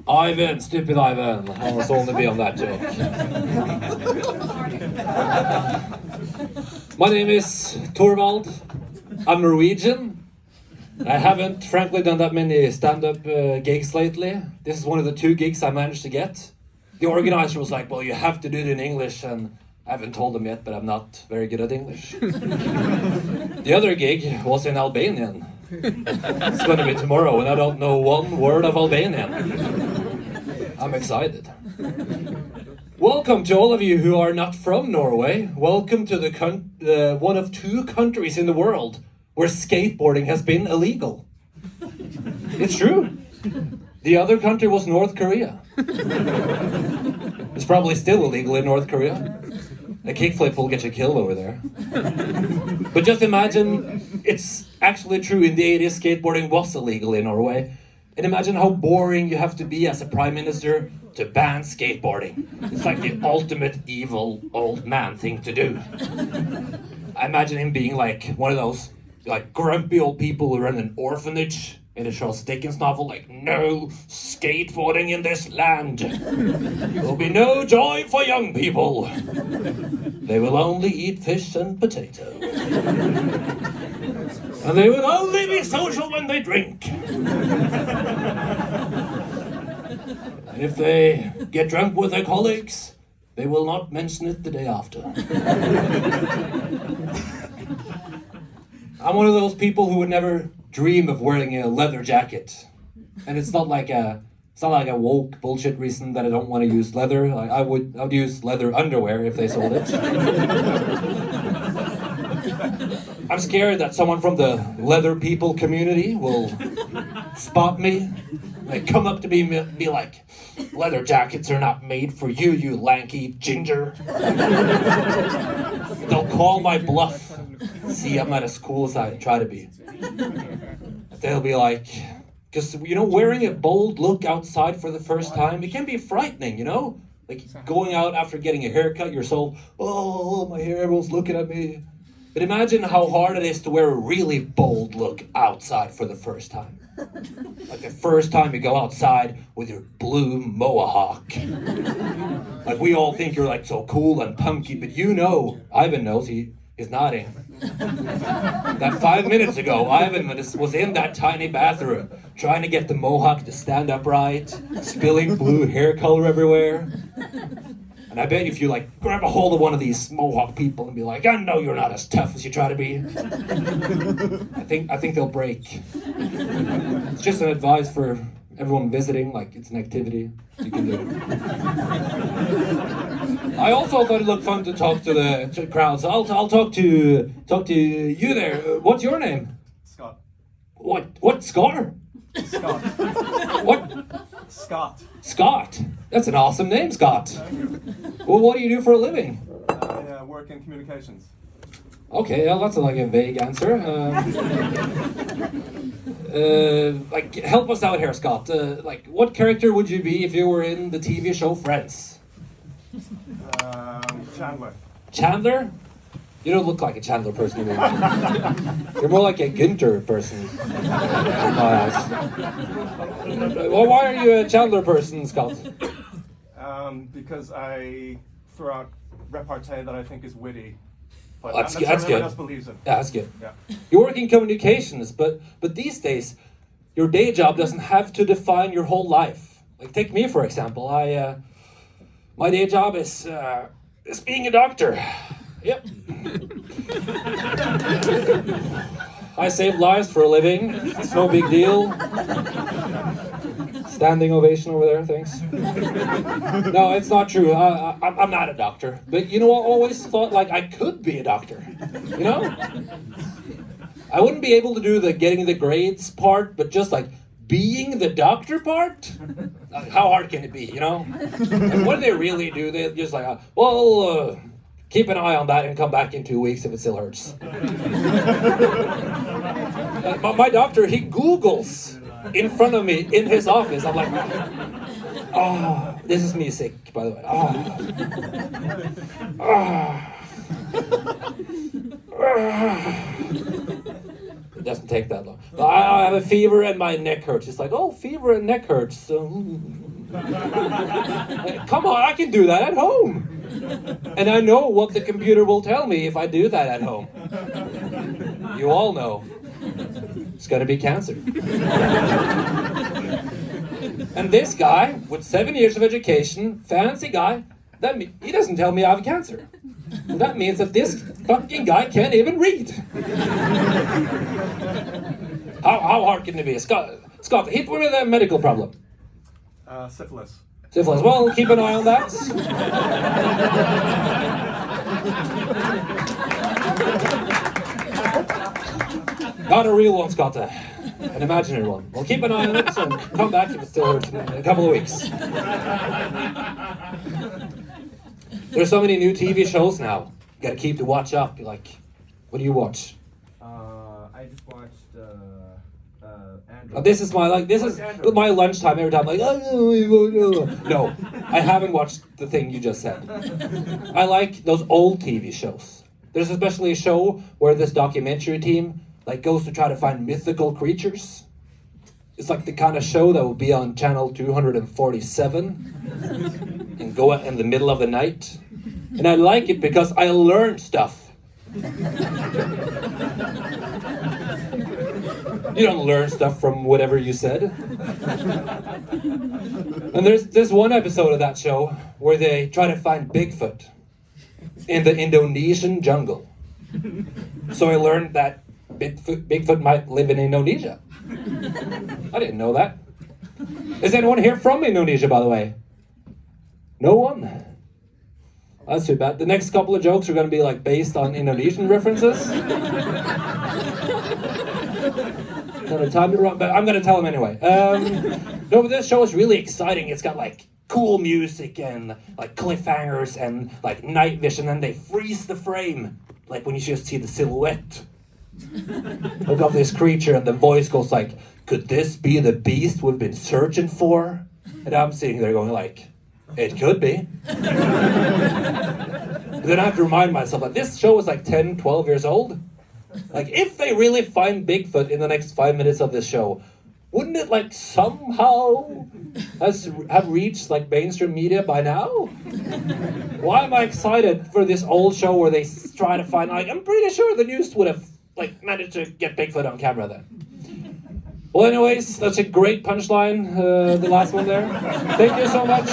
Ivan, stupid Ivan. I was only be on that joke. My name is Thorvald. I'm Norwegian. I haven't, frankly, done that many stand-up gigs lately. This is one of the 2 gigs I managed to get. The organizer was like, well, you have to do it in English, and I haven't told them yet, but I'm not very good at English. The other gig was in Albanian. It's going to be tomorrow, and I don't know one word of Albanian. I'm excited. Welcome to all of you who are not from Norway. Welcome to the one of 2 countries in the world where skateboarding has been illegal. It's true. The other country was North Korea. It's probably still illegal in North Korea. A kickflip will get you killed over there. But just imagine it's actually true. In the 80s, skateboarding was illegal in Norway. And imagine how boring you have to be as a prime minister to ban skateboarding. It's like the ultimate evil old man thing to do. I imagine him being like one of those like grumpy old people who run an orphanage in a Charles Dickens novel, like, no skateboarding in this land. There will be no joy for young people. They will only eat fish and potato. And they will only be social when they drink. And if they get drunk with their colleagues, they will not mention it the day after. I'm one of those people who would never dream of wearing a leather jacket. And it's not like a woke bullshit reason that I don't want to use leather. Like, I would use leather underwear if they sold it. I'm scared that someone from the leather people community will spot me. They come up to me and be like, leather jackets are not made for you, you lanky ginger. They'll call my bluff. See, I'm not as cool as I try to be. They'll be like, because, you know, wearing a bold look outside for the first time, it can be frightening, you know? Like, going out after getting a haircut, you're so, oh, my hair, everyone's looking at me. But imagine how hard it is to wear a really bold look outside for the first time. Like the first time you go outside with your blue mohawk. Like, we all think you're like so cool and punky, but you know, Ivan knows, he is nodding. That 5 minutes ago, Ivan was in that tiny bathroom, trying to get the mohawk to stand upright, spilling blue hair color everywhere. And I bet if you like grab a hold of one of these mohawk people and be like, I know you're not as tough as you try to be, I think they'll break. It's just an advice for everyone visiting, like it's an activity you can do. I also thought it looked fun to talk to the crowd, so I'll talk to you there. What's your name? Scott. What Scar? Scott. What? Scott. Scott. That's an awesome name, Scott. Well, what do you do for a living? I work in communications. Okay, well, that's like a vague answer. Like, help us out here, Scott. Like, what character would you be if you were in the TV show Friends? Chandler. Chandler? You don't look like a Chandler person to me. You're more like a Günther person. Well, why are you a Chandler person, Scott? Because I throw out repartee that I think is witty. But That's everyone good. else believes it. Yeah, that's good. Yeah. You work in communications, but these days, your day job doesn't have to define your whole life. Like, take me for example. My day job is being a doctor. Yep. I save lives for a living. It's no big deal. Standing ovation over there, thanks. No, it's not true. I'm not a doctor. But you know, I always thought like I could be a doctor. You know? I wouldn't be able to do the getting the grades part, but just like being the doctor part? Like, how hard can it be, you know? Like, what do they really do? They just like, keep an eye on that and come back in 2 weeks if it still hurts. My doctor, he Googles in front of me in his office. I'm like, oh, this is me sick, by the way. It doesn't take that long. I have a fever and my neck hurts. It's like, oh, fever and neck hurts. So, come on, I can do that at home. And I know what the computer will tell me if I do that at home. You all know. It's gonna be cancer. And this guy, with 7 years of education, fancy guy, he doesn't tell me I have cancer. And that means that this fucking guy can't even read. How hard can it be? Scott, hit me with a medical problem. Syphilis. Syphilis. Well, keep an eye on that. Not a real one, Scott. An imaginary one. Well, keep an eye on it and come back if it still hurts in a couple of weeks. There's so many new TV shows now. You gotta keep the watch up. You're like, what do you watch? I just watched Andrew. Oh, this is my lunchtime every time. Like, no, I haven't watched the thing you just said. I like those old TV shows. There's especially a show where this documentary team goes to try to find mythical creatures. It's like the kind of show that would be on channel 247 and go out in the middle of the night. And I like it because I learn stuff. You don't learn stuff from whatever you said. And there's one episode of that show where they try to find Bigfoot in the Indonesian jungle. So I learned that Bigfoot might live in Indonesia. I didn't know that. Is anyone here from Indonesia, by the way? No one? That's too bad. The next couple of jokes are going to be based on Indonesian references. Time to run, but I'm going to tell them anyway. No, but this show is really exciting. It's got cool music and cliffhangers and night vision, and they freeze the frame when you just see the silhouette of this creature, and the voice goes could this be the beast we've been searching for? And I'm sitting there going it could be. But then I have to remind myself this show is 10, 12 years old. If they really find Bigfoot in the next 5 minutes of this show, wouldn't it somehow have reached mainstream media by now? Why am I excited for this old show where they try to find I'm pretty sure the news would have managed to get Bigfoot on camera then. Well, anyways, that's a great punchline, the last one there. Thank you so much.